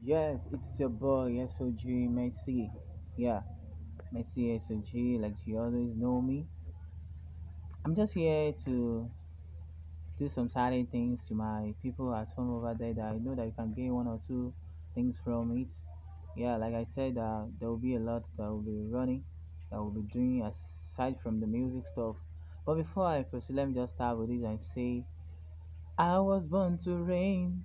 Yes, it's your boy SOG Messi. Yeah, Messi SOG, like you always know me. I'm just here to do some certain things to my people at home over there that I know that you can gain one or two things from it. Yeah, like I said, there will be a lot that will be running, that will be doing aside from the music stuff. But before I proceed, let me just start with this and say, I was born to reign,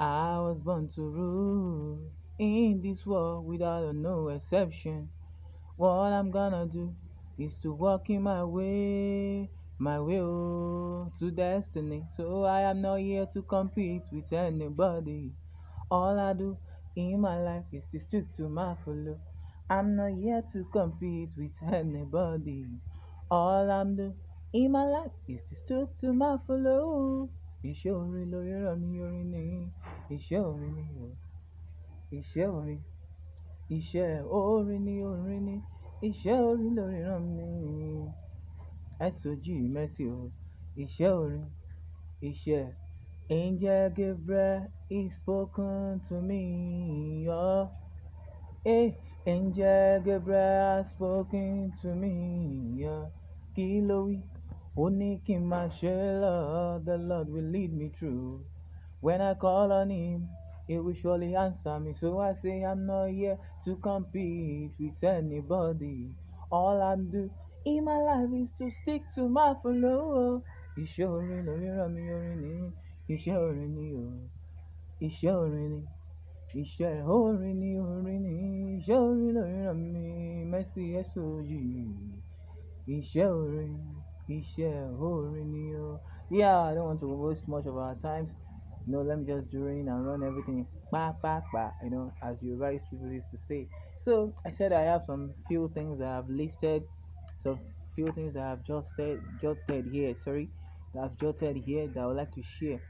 I was born to rule in this world without no exception. What I'm gonna do is to walk in my way to destiny. So I am not here to compete with anybody. All I do in my life is to stick to my follow. I'm not here to compete with anybody. All I'm doing in my life is to stick to my follow. Iṣẹ́ orin lórí ràn mí orin ni. Iṣẹ́ orin ni o. Iṣẹ́ orin. Iṣẹ́ orin ni orin ni. Iṣẹ́ orin lórí ràn mí. SOG Mercy o. Iṣẹ́ orin. Iṣẹ́. Angel Gabriel is spoken to me. Oh, hey, Angel Gabriel has spoken to me. Yeah. Kí ló wí? Ó ní kí n máa ṣe lọ. The Lord will lead me through. When I call on him, he will surely answer me. So I say I'm not here to compete with anybody. All I do in my life is to stick to my flow. Iṣẹ́ orin lórí ràn mí orin ni. Iṣẹ́ orin ni o. Iṣẹ́ orin ni. Iṣẹ́ orin ni orin ni. Iṣẹ́ orin lórí ràn mí. Mercy SOG. Iṣẹ́ orin. Iṣẹ́ orin ni o. Yeah, I don't want to waste much of our time. Let me just do it and run everything as you rice people used to say. So I said I have some few things that I've listed, some few things that I've jotted here, that I've jotted here that I would like to share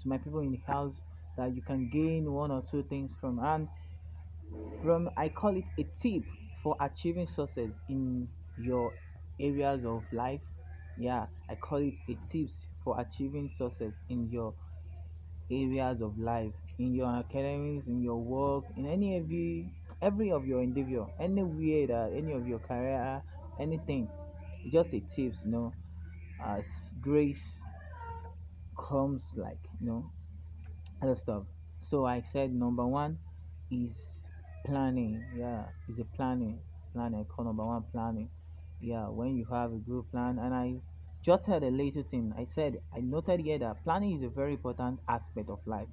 to my people in the house that you can gain one or two things from. And from I call it a tip for achieving success in your areas of life. Yeah, I call it a tips for achieving success in your areas of life, in your academics, in your work, in every of your endeavor, anywhere that any of your career, anything. Just a tips, as grace comes other stuff. So I said number one is planning. Yeah, is a planning. Planning. I call number one planning. Yeah, when you have a good plan, and I jotted a little thing. I said I noted here that planning is a very important aspect of life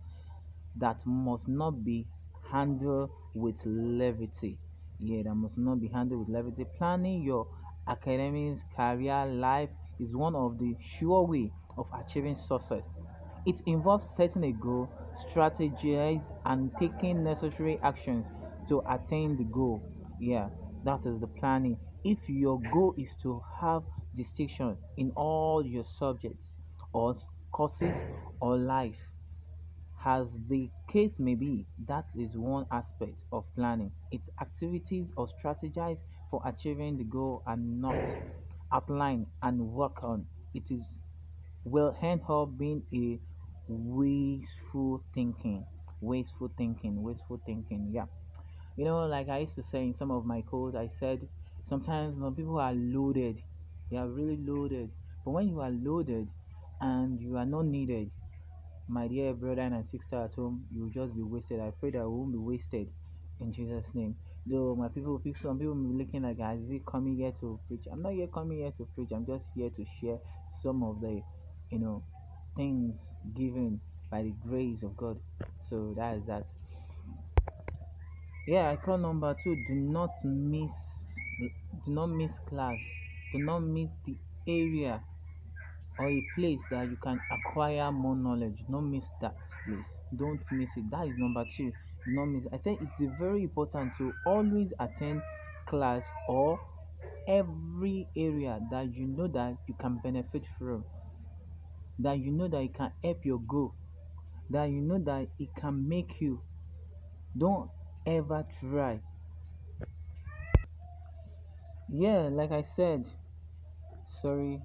that must not be handled with levity. Yeah, that must not be handled with levity. Planning your academics, career, life is one of the sure way of achieving success. It involves setting a goal, strategize, and taking necessary actions to attain the goal. Yeah, that is the planning. If your goal is to have distinction in all your subjects or courses or life, as the case may be, that is one aspect of planning. Its activities or strategize for achieving the goal and not outline and work on. It is will end up being a wasteful thinking. Wasteful thinking. Yeah. Like I used to say in some of my codes, I said sometimes when people are loaded, they are really loaded. But when you are loaded and you are not needed, my dear brother and sister at home, you will just be wasted. I pray that we won't be wasted in Jesus' name. Though my some people may be looking like, is he coming here to preach? I'm not here coming here to preach. I'm just here to share some of the, you know, things given by the grace of God. So that is that. Yeah, I call number two. Do not miss class. Do not miss the area or a place that you can acquire more knowledge. Don't miss that place. Don't miss it. That is number two. Do not miss. I said it's very important to always attend class or every area that you know that you can benefit from, that you know that it can help your goal, that you know that it can make you. Don't ever try. Yeah, like I said, sorry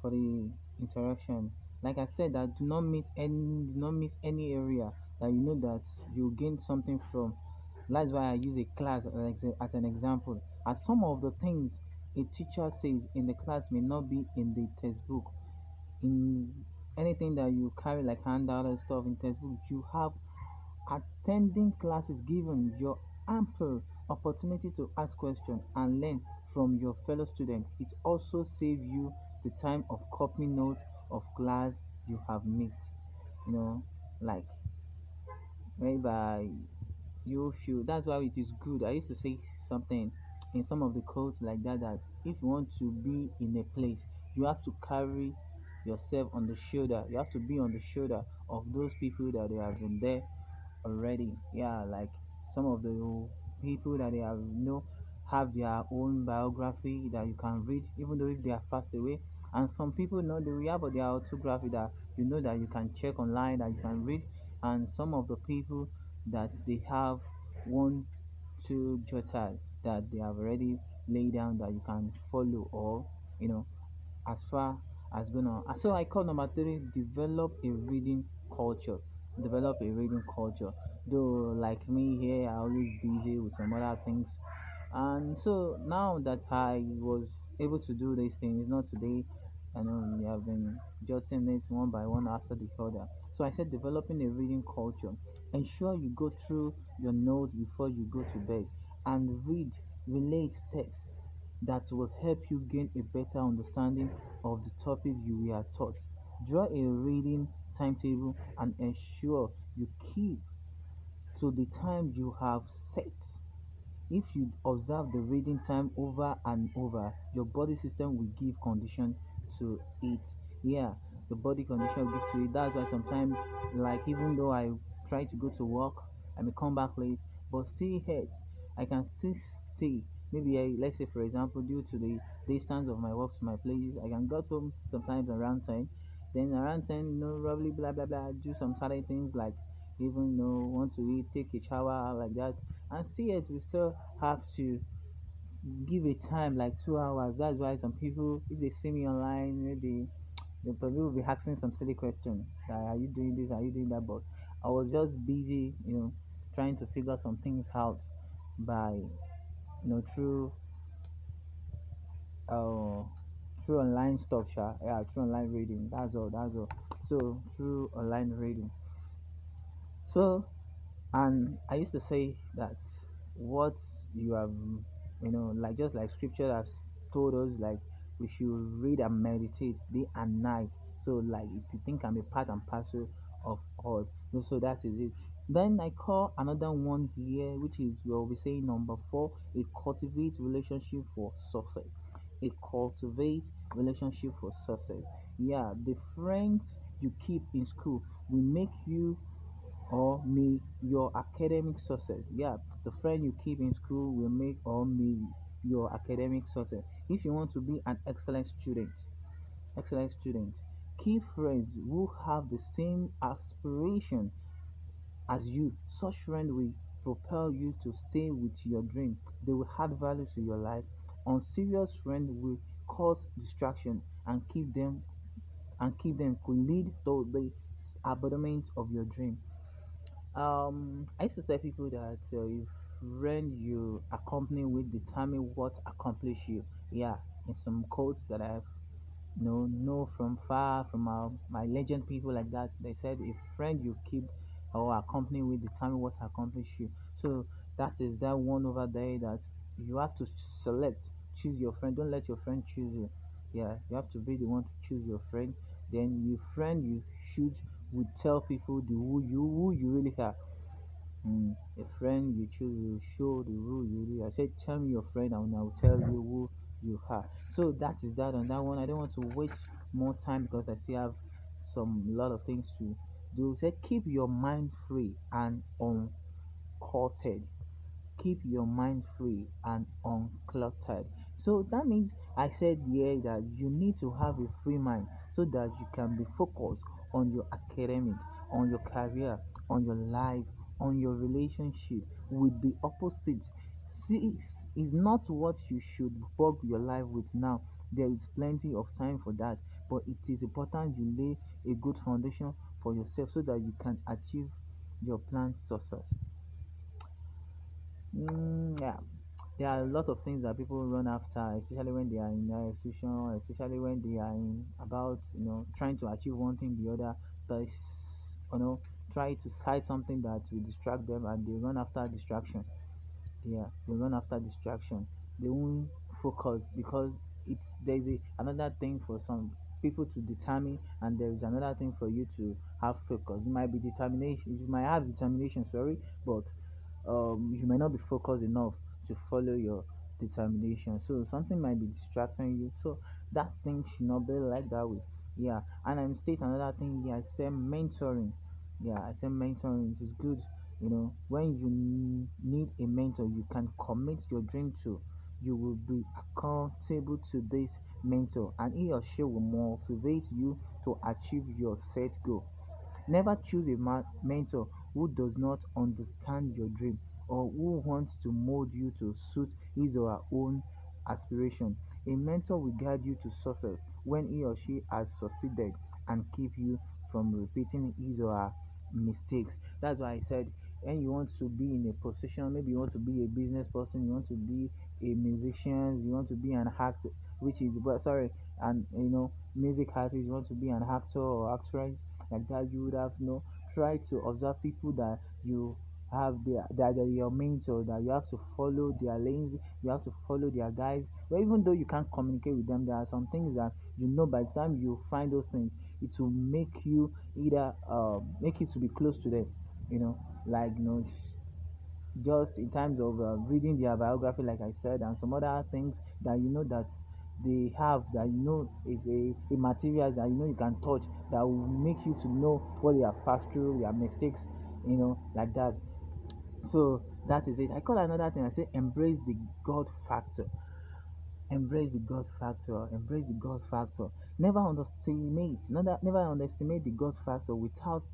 for the interruption. Like I said, that do not miss any area that you know that you gain something from. That's why I use a class as an example. As some of the things a teacher says in the class may not be in the textbook. In anything that you carry like handout and stuff in textbook, you have attending classes given your ample opportunity to ask questions and learn from your fellow students. It also saves you the time of copying notes of class you have missed. You know, like maybe you feel that's why it is good. I used to say something in some of the quotes like that, that if you want to be in a place, you have to carry yourself on the shoulder. You have to be on the shoulder of those people that they have been there already. Yeah, like some of the people that they have have their own biography that you can read, even though if they are passed away. And some people know they have their autography that that you can check online that you can read. And some of the people that they have one, two jotter that they have already laid down that you can follow or you know as far as gonna so I call number three, develop a reading culture. Develop a reading culture. Though like me here I always busy with some other things, and so now that I was able to do these things, not today, I know we have been jotting it one by one after the other. So I said developing a reading culture. Ensure you go through your notes before you go to bed and read, relate text that will help you gain a better understanding of the topic you were taught. Draw a reading timetable and ensure you keep to the time you have set. If you observe the reading time over and over, your body system will give condition to it. Yeah, the body condition will give to it. That's why sometimes, like even though I try to go to work, I may come back late, but still hurt. I can still stay. Maybe let's say for example, due to the distance of my work to my place, I can go home sometimes around 10. Then around 10, roughly blah blah blah, do some certain things like even want to eat, take a shower like that, and still yet we still have to give a time like 2 hours. That's why some people, if they see me online, maybe they probably will be asking some silly questions. Like, are you doing this? Are you doing that? But I was just busy, trying to figure some things out by, through uh through online stuff, yeah, through online reading. That's all. That's all. So through online reading. So and I used to say that what you have, like just like scripture has told us, like we should read and meditate day and night. So like if you think can be part and parcel of all, so that is it. Then I call another one here, which is we'll be saying number four, a cultivate relationship for success. A cultivate relationship for success. Yeah, the friends you keep in school will make you or may your academic success. Yeah, the friend you keep in school will make or may your academic success. If you want to be an excellent student, keep friends who have the same aspiration as you. Such friends will propel you to stay with your dream. They will add value to your life. Unserious friends will cause distraction and keep them could lead to the abandonment of your dream. I used to tell people that if when you accompany with determine what accomplish you. Yeah, in some quotes that I've know from far from my legend people like that, they said if friend you keep or accompany with determine what accomplish you. So that is that one over there that you have to select, choose your friend. Don't let your friend choose you. Yeah, you have to be the one to choose your friend. Then your friend you should would tell people the who you really are. A friend you choose will show the who you really are. I said, tell me your friend, and I'll tell you who you are. So that is that on that one. I don't want to waste more time because I still have some lot of things to do. Say, keep your mind free and uncluttered. Keep your mind free and uncluttered. So that means I said here that you need to have a free mind so that you can be focused on your academic, on your career, on your life, on your relationship with the opposite. Six is not what you should bug your life with now. There is plenty of time for that, but it is important you lay a good foundation for yourself so that you can achieve your planned success. Yeah, there are a lot of things that people run after, especially when they are in their institution, especially when they are in about trying to achieve one thing the other. But you know try to cite something that will distract them, and they run after distraction. Yeah, they run after distraction. They won't focus because there's another thing for some people to determine, and there is another thing for you to have focus. You might be determination, you might have determination, sorry, but you might not be focused enough to follow your determination. So something might be distracting you. So that thing should not be like that way. Yeah, and I'm state another thing here. I say mentoring. Yeah, I say mentoring is good. When you need a mentor, you can commit your dream to. You will be accountable to this mentor, and he or she will motivate you to achieve your set goals. Never choose a mentor who does not understand your dream or who wants to mold you to suit his or her own aspiration. A mentor will guide you to success when he or she has succeeded and keep you from repeating his or her mistakes. That's why I said when you want to be in a position, maybe you want to be a business person, you want to be a musician, you want to be an actor, which is but sorry, and music artist, you want to be an actor or actress like that, you would have try to observe people that you have that are your mentor, that you have to follow their lanes, you have to follow their guides. But even though you can't communicate with them, there are some things that by the time you find those things, it will make you either make you to be close to them, like just in terms of reading their biography, like I said, and some other things that that they have, that is a materials that you can touch, that will make you to know what they have passed through, their mistakes, like that. So that is it. I call another thing, I say embrace the God factor. Embrace the God factor. Embrace the God factor. Never underestimate the God factor. Without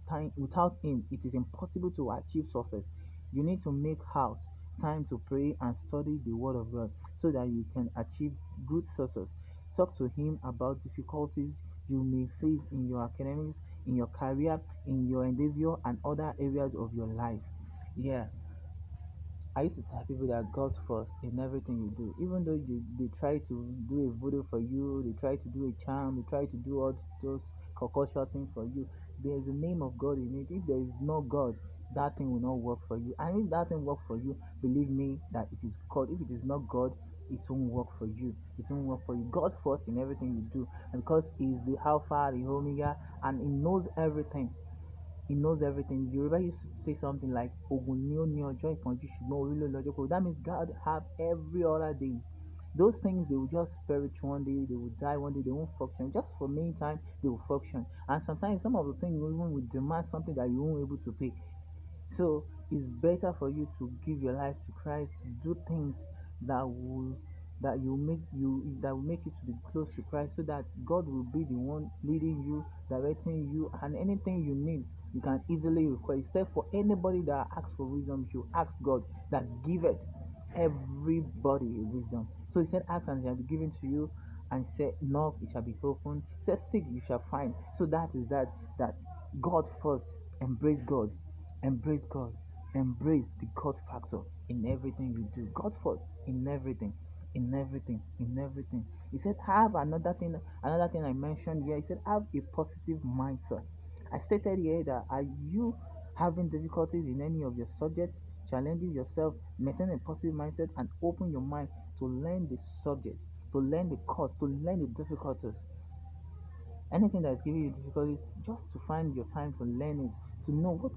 him, it is impossible to achieve success. You need to make out time to pray and study the Word of God so that you can achieve good success. Talk to him about difficulties you may face in your academics, in your career, in your endeavor, and other areas of your life. Yeah, I used to tell people that God first in everything you do. Even though they try to do a voodoo for you, they try to do a charm, they try to do all those concussion things for you. There is a name of God in it. If there is no God, that thing will not work for you. And if that thing works for you, believe me that it is God. If it is not God, it won't work for you. It won't work for you. God first in everything you do. And because He is the Alpha, the Omega, and He knows everything. He knows everything. Yoruba used to say something like Ogun ni o ni ọjọ́ ìpọ́njú ṣùgbọ́n orí ló lọ́jọ́ kò. That means God have every other days. Those things they will just perish one day, they will die one day, they won't function. Just for meantime, they will function. And sometimes some of the things even will demand something that you won't be able to pay. So it's better for you to give your life to Christ, to do things that will that will make you to be close to Christ, so that God will be the one leading you, directing you, and anything you need you can easily request. Except for anybody that asks for wisdom, you should ask God that giveth everybody wisdom. So he said, ask and it shall be given to you, and said, knock, it shall be opened. He said, seek, you shall find. So that is that God first. Embrace God. Embrace God. Embrace the God factor in everything you do. God first in everything. In everything. In everything. He said, have another thing I mentioned here. He said, have a positive mindset. I stated here that are you having difficulties in any of your subjects, challenging yourself, maintain a positive mindset, and open your mind to learn the subject, to learn the course, to learn the difficulties. Anything that is giving you difficulty, just to find your time to learn it, to know what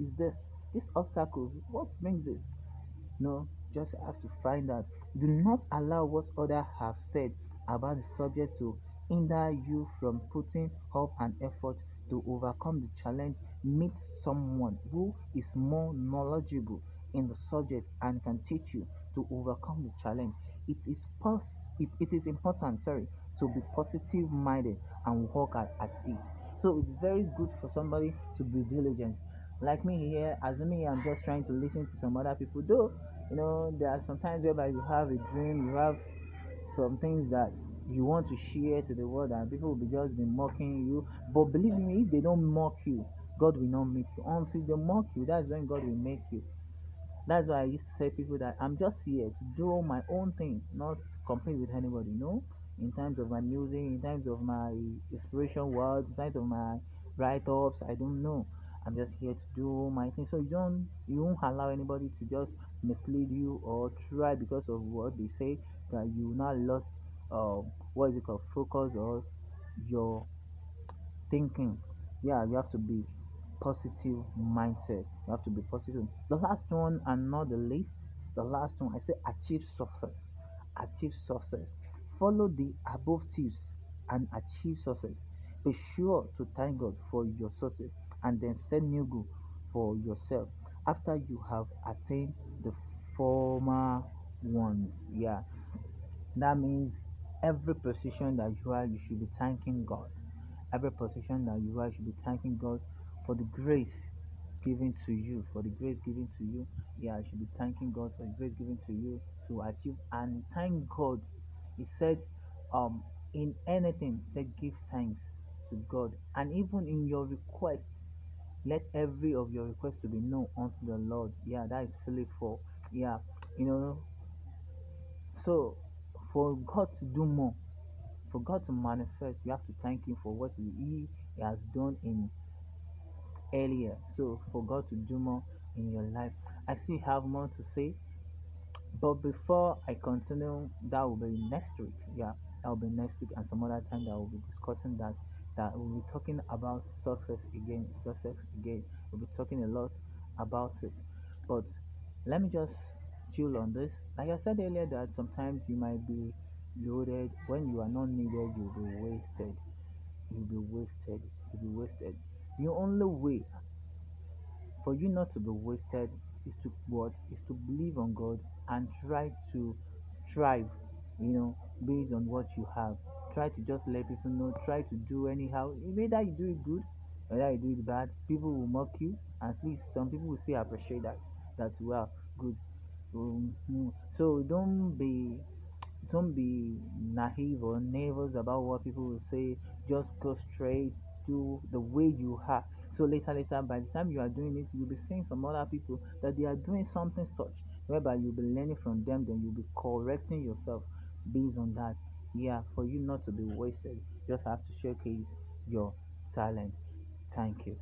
is this obstacles, what brings this. No, just have to find out. Do not allow what others have said about the subject to hinder you from putting up an effort to overcome the challenge. Meet someone who is more knowledgeable in the subject and can teach you to overcome the challenge. It is important, to be positive minded and work at it. So it's very good for somebody to be diligent. Like me here, assuming I'm just trying to listen to some other people, though there are some times whereby you have a dream, you have some things that you want to share to the world, and people will be just be mocking you. But believe me, if they don't mock you, God will not make you. Until they mock you, that's when God will make you. That's why I used to say people that I'm just here to do my own thing, not compete with anybody. No, in terms of my music, in terms of my inspiration words, in terms of my write-ups, I don't know. I'm just here to do my thing. So you won't allow anybody to just mislead you or try because of what they say that you now lost what is it called, focus, or your thinking. Yeah, you have to be positive mindset. You have to be positive. The last one and not the least, the last one I say achieve success. Achieve success. Follow the above tips and achieve success. Be sure to thank God for your success and then set new goal for yourself after you have attained the former ones. Yeah, that means every position that you are, you should be thanking God. Every position that you are, you should be thanking God for the grace given to you. For the grace given to you, yeah, you should be thanking God for the grace given to you to achieve and thank God. He said, in anything, he said, give thanks to God, and even in your requests, let every of your requests to be known unto the Lord. Yeah, that is Philip 4. Yeah, you know, so for God to do more, for God to manifest, you have to thank Him for what He has done in earlier. So for God to do more in your life, I still have more to say. But before I continue, that will be next week. Yeah, that will be next week, and some other time that we'll be discussing that. That we'll be talking about success again, success again. We'll be talking a lot about it. But let me just chill on this. Like I said earlier, that sometimes you might be loaded when you are not needed. You'll be wasted. You'll be wasted. You'll be wasted. The only way for you not to be wasted is to what is to believe on God and try to strive, based on what you have. Try to just let people know, try to do anyhow. Whether you do it good, whether you do it bad, people will mock you. At least some people will still appreciate that. That well, good. So don't be naive or nervous about what people will say. Just go straight, do the way you have. So later, by the time you are doing it, you'll be seeing some other people that they are doing something such, whereby you'll be learning from them, then you'll be correcting yourself based on that. Yeah, for you not to be wasted, just have to showcase your talent. Thank you.